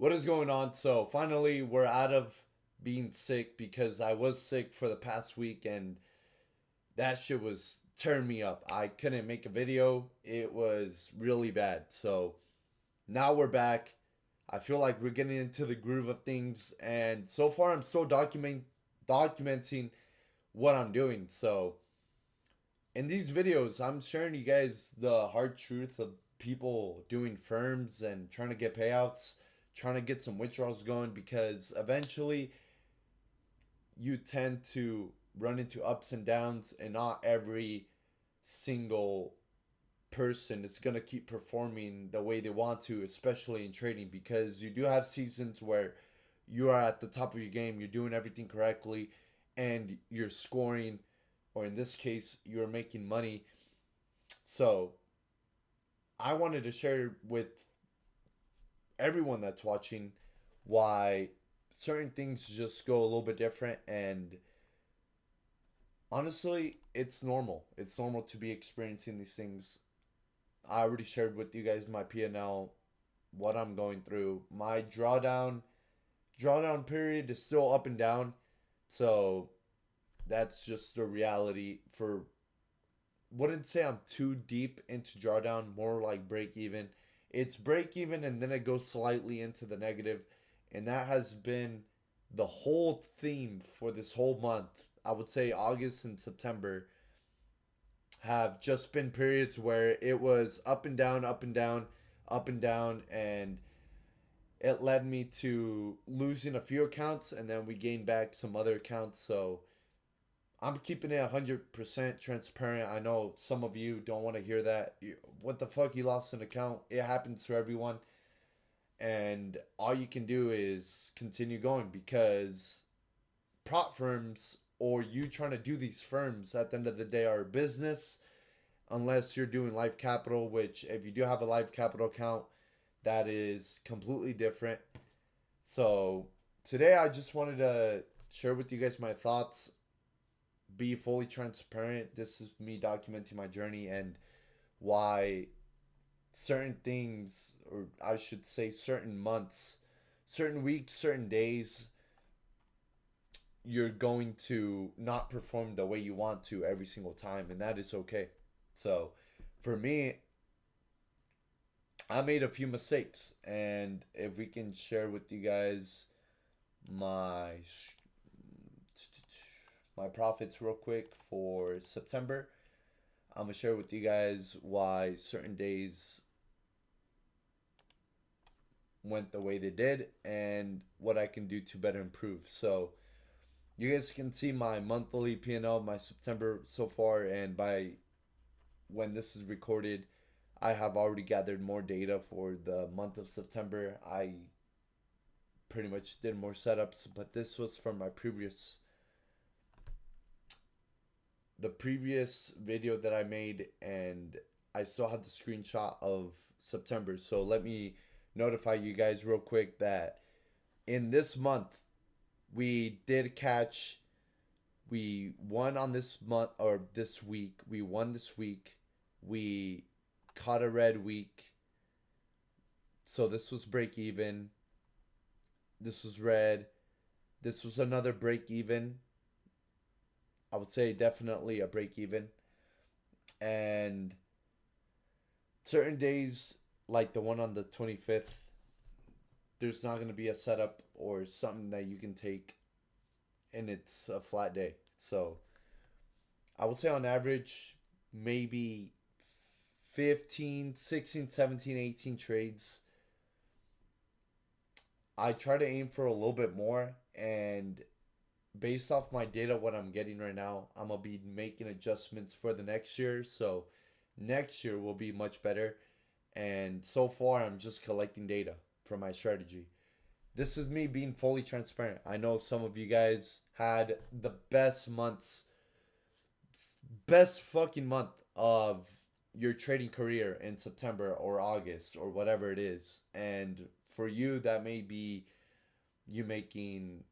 What is going on? So finally, we're out of being sick because I was sick for the past week and that shit was tearing me up. I couldn't make a video. It was really bad. So now we're back. I feel like we're getting into the groove of things, and so far I'm still documenting what I'm doing. So in these videos, I'm sharing you guys the hard truth of people doing firms and trying to get payouts, trying to get some withdrawals going because eventually you tend to run into ups and downs, and not every single person is going to keep performing the way they want to, especially in trading, because you do have seasons where you are at the top of your game, you're doing everything correctly, and you're scoring, or in this case, you're making money. So I wanted to share with everyone that's watching why certain things just go a little bit different. And honestly, it's normal. It's normal to be experiencing these things. I already shared with you guys my P&L, what I'm going through. My drawdown period is still up and down. So that's just the reality. For Wouldn't say I'm too deep into drawdown, more like break even. It's break even and then it goes slightly into the negative, and that has been the whole theme for this whole month. I would say August and September have just been periods where it was up and down, up and down, up and down, and it led me to losing a few accounts, and then we gained back some other accounts. So I'm keeping it 100% transparent. I know some of you don't want to hear that. What the fuck? You lost an account. It happens to everyone. And all you can do is continue going, because prop firms, or you trying to do these firms, at the end of the day are a business, unless you're doing live capital, which if you do have a live capital account, that is completely different. So today I just wanted to share with you guys my thoughts, be fully transparent. This is me documenting my journey and why certain things, or I should say certain months, certain weeks, certain days, you're going to not perform the way you want to every single time, and that is okay. So for me, I made a few mistakes, and if we can share with you guys my my profits real quick for September, I'm gonna share with you guys why certain days went the way they did and what I can do to better improve. So you guys can see my monthly P&L, my September so far, and by when this is recorded, I have already gathered more data for the month of September. I pretty much did more setups, but this was from my previous video that I made, and I still have the screenshot of September. So let me notify you guys real quick that in this month we did catch, we won on this month, or this week. We won this week. We caught a red week. So this was break even. This was red. This was another break even. I would say definitely a break even. And certain days, like the one on the 25th, there's not going to be a setup or something that you can take, and it's a flat day. So I would say on average, maybe 15, 16, 17, 18 trades. I try to aim for a little bit more, and based off my data, what I'm getting right now, I'm gonna be making adjustments for the next year. So next year will be much better. And so far, I'm just collecting data for my strategy. This is me being fully transparent. I know some of you guys had the best fucking month of your trading career in September or August or whatever it is. And for you, that may be you making,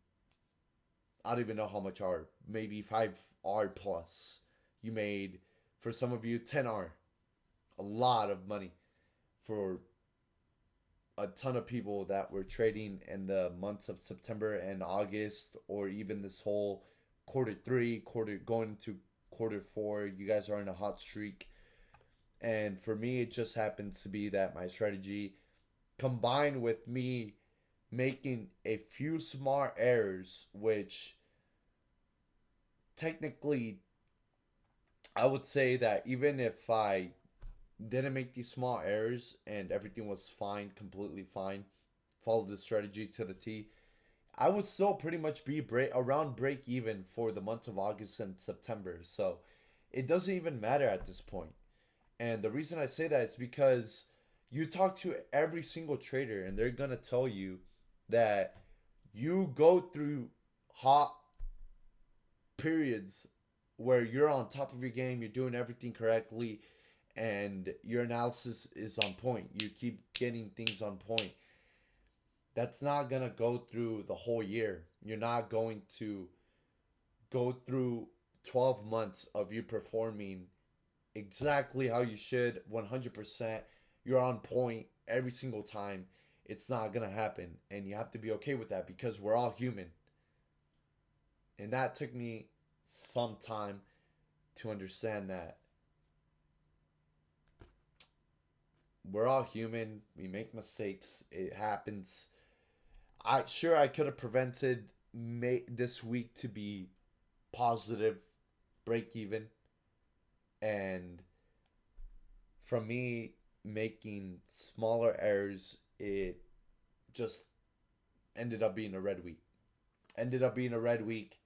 I don't even know how much R, maybe 5R plus. You made, for some of you, 10R. A lot of money for a ton of people that were trading in the months of September and August, or even this whole quarter three, quarter going to quarter four. You guys are in a hot streak. And for me, it just happens to be that my strategy combined with me making a few smart errors, which technically I would say that even if I didn't make these small errors and everything was fine, completely fine, followed the strategy to the T, I would still pretty much be around break even for the months of August and September. So it doesn't even matter at this point. And the reason I say that is because you talk to every single trader and they're going to tell you that you go through hot periods where you're on top of your game, you're doing everything correctly, and your analysis is on point. You keep getting things on point. That's not going to go through the whole year. You're not going to go through 12 months of you performing exactly how you should, 100%. You're on point every single time. It's not going to happen. And you have to be okay with that because we're all human. And that took me some time to understand that we're all human. We make mistakes. It happens. I could have prevented this week to be positive, break even, and from me making smaller errors, it just ended up being a red week. Ended up being a red week.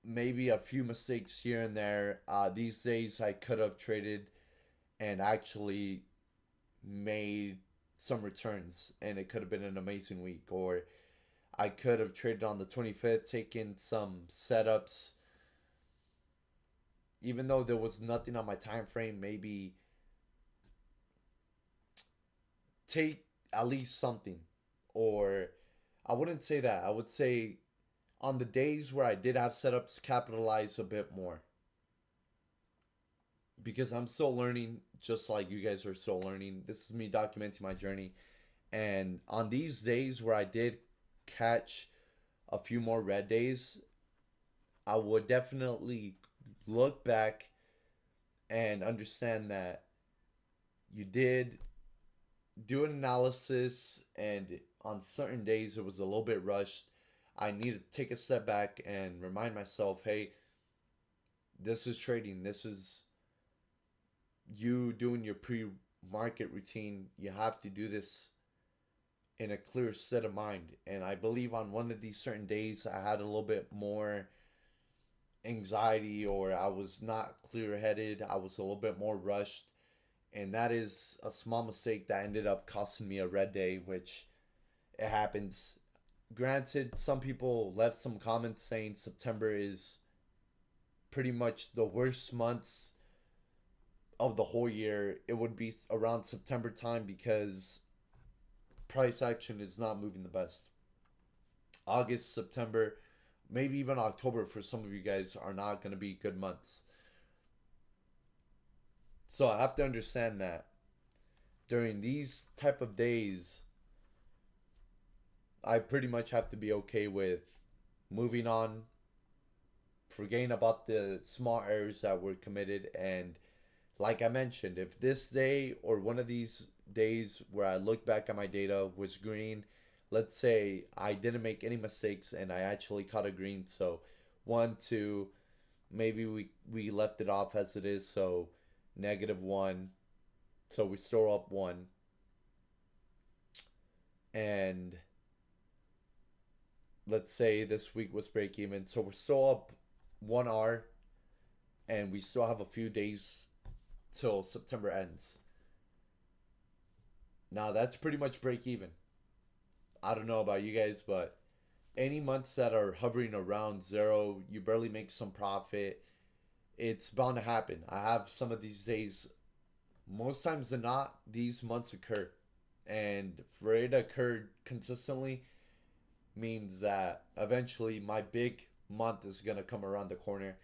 Maybe a few mistakes here and there. These days I could have traded and actually made some returns, and it could have been an amazing week. Or I could have traded on the 25th, taken some setups, even though there was nothing on my time frame. Maybe take at least something, or I wouldn't say that. I would say on the days where I did have setups, capitalize a bit more because I'm still learning, just like you guys are still learning. This is me documenting my journey. And on these days where I did catch a few more red days, I would definitely look back and understand that you did do an analysis, and on certain days it was a little bit rushed. I need to take a step back and remind myself, hey, this is trading. This is you doing your pre market routine. You have to do this in a clear state of mind. And I believe on one of these certain days, I had a little bit more anxiety, or I was not clear headed. I was a little bit more rushed. And that is a small mistake that ended up costing me a red day, which it happens. Granted, some people left some comments saying September is pretty much the worst months of the whole year. It would be around September time because price action is not moving the best. August, September, maybe even October for some of you guys are not going to be good months. So I have to understand that during these type of days, I pretty much have to be okay with moving on, forgetting about the small errors that were committed. And like I mentioned, if this day or one of these days where I look back at my data was green, let's say I didn't make any mistakes and I actually caught a green. So one, two, maybe we left it off as it is. So -1. So we store up one. And let's say this week was break even. So we're still up 1R, and we still have a few days till September ends. Now that's pretty much break even. I don't know about you guys, but any months that are hovering around zero, you barely make some profit, it's bound to happen. I have some of these days, most times than not, these months occur. And for it to occur consistently means that eventually my big month is going to come around the corner.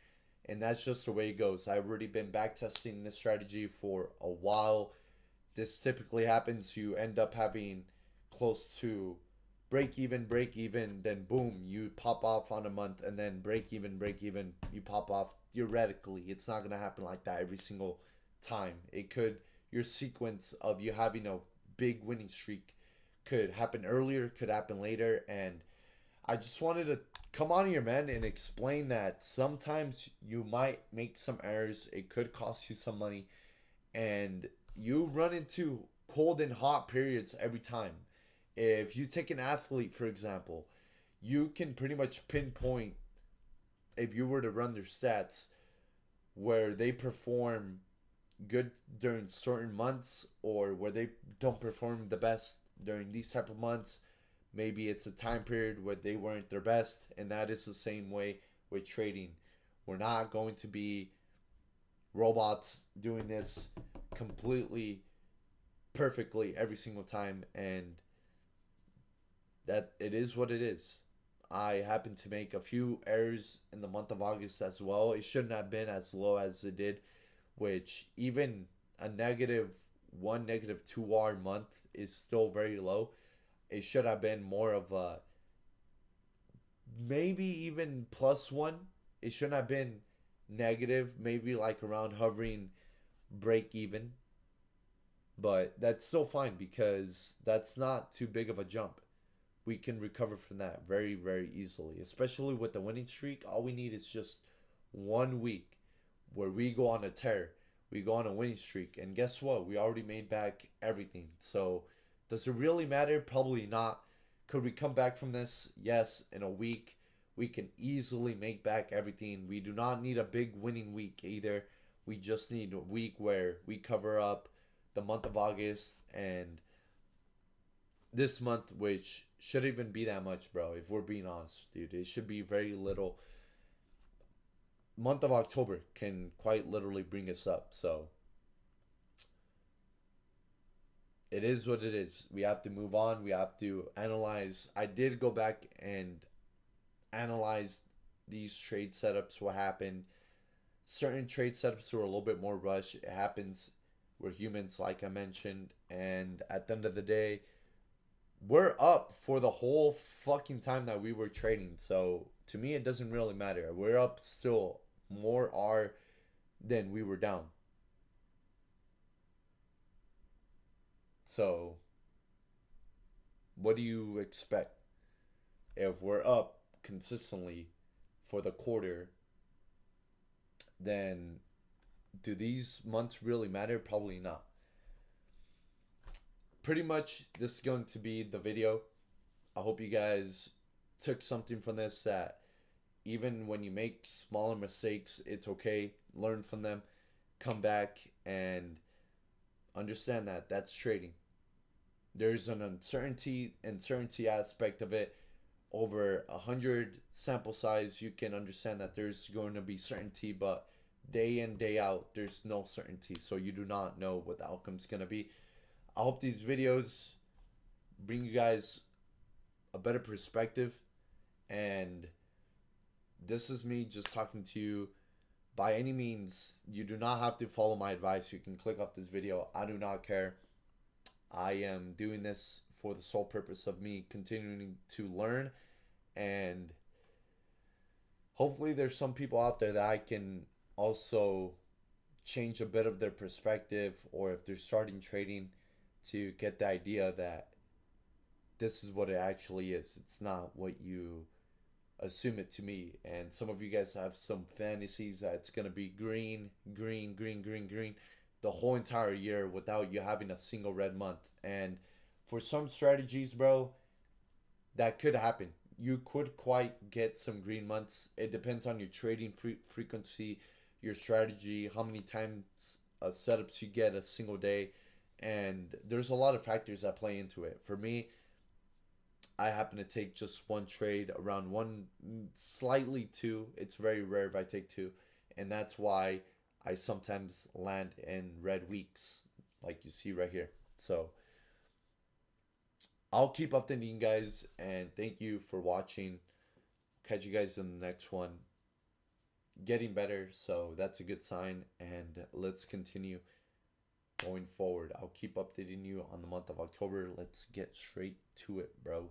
And that's just the way it goes. I've already been back testing this strategy for a while. this typically happens. You end up having close to break even, then boom, you pop off on a month, and then break even, you pop off. Theoretically, it's not gonna happen like that every single time. It could, your sequence of you having a big winning streak could happen earlier, could happen later, and I just wanted to come on here, man, and explain that sometimes you might make some errors. It could cost you some money, and you run into cold and hot periods every time. If you take an athlete, for example, you can pretty much pinpoint, if you were to run their stats, where they perform good during certain months or where they don't perform the best during these type of months. Maybe it's a time period where they weren't their best, and that is the same way with trading. We're not going to be robots doing this completely perfectly every single time, and that it is what it is. I happen to make a few errors in the month of August as well. It shouldn't have been as low as it did, which even a -1, -2 R month is still very low. It should have been more of a maybe even +1. It shouldn't have been negative, maybe like around hovering break even. But that's still fine because that's not too big of a jump. We can recover from that very, very easily, especially with the winning streak. All we need is just 1 week where we go on a tear, we go on a winning streak, and guess what? We already made back everything. So, does it really matter? Probably not. Could we come back from this? Yes, in a week. We can easily make back everything. We do not need a big winning week either. We just need a week where we cover up the month of August and this month, which should even be that much, bro. If we're being honest, dude, it should be very little. Month of October can quite literally bring us up. So it is what it is. We have to move on. We have to analyze. I did go back and analyze these trade setups. What happened? Certain trade setups were a little bit more rushed. It happens. We're humans, like I mentioned, and at the end of the day, we're up for the whole fucking time that we were trading. So to me, it doesn't really matter. We're up still more R than we were down. So what do you expect if we're up consistently for the quarter? Then do these months really matter? Probably not. Pretty much, this is going to be the video. I hope you guys took something from this, that even when you make smaller mistakes, it's okay. Learn from them, come back, and understand that that's trading. There's an uncertainty aspect of it. Over 100 sample size, you can understand that there's going to be certainty, but day in, day out, there's no certainty. So you do not know what the outcome's going to be. I hope these videos bring you guys a better perspective, and this is me just talking to you. By any means, you do not have to follow my advice. You can click off this video. I do not care. I am doing this for the sole purpose of me continuing to learn, and hopefully there's some people out there that I can also change a bit of their perspective, or if they're starting trading, to get the idea that this is what it actually is. It's not what you assume it to me. And some of you guys have some fantasies that it's gonna be green the whole entire year without you having a single red month. And for some strategies, bro, that could happen. You could quite get some green months. It depends on your trading frequency, your strategy, how many times setups you get a single day, and there's a lot of factors that play into it. For me, I happen to take just one trade, around one, slightly two. It's very rare if I take two, and that's why I sometimes land in red weeks, like you see right here. So I'll keep updating you guys, and thank you for watching. Catch you guys in the next one. Getting better, so that's a good sign, and let's continue going forward. I'll keep updating you on the month of October. Let's get straight to it, bro.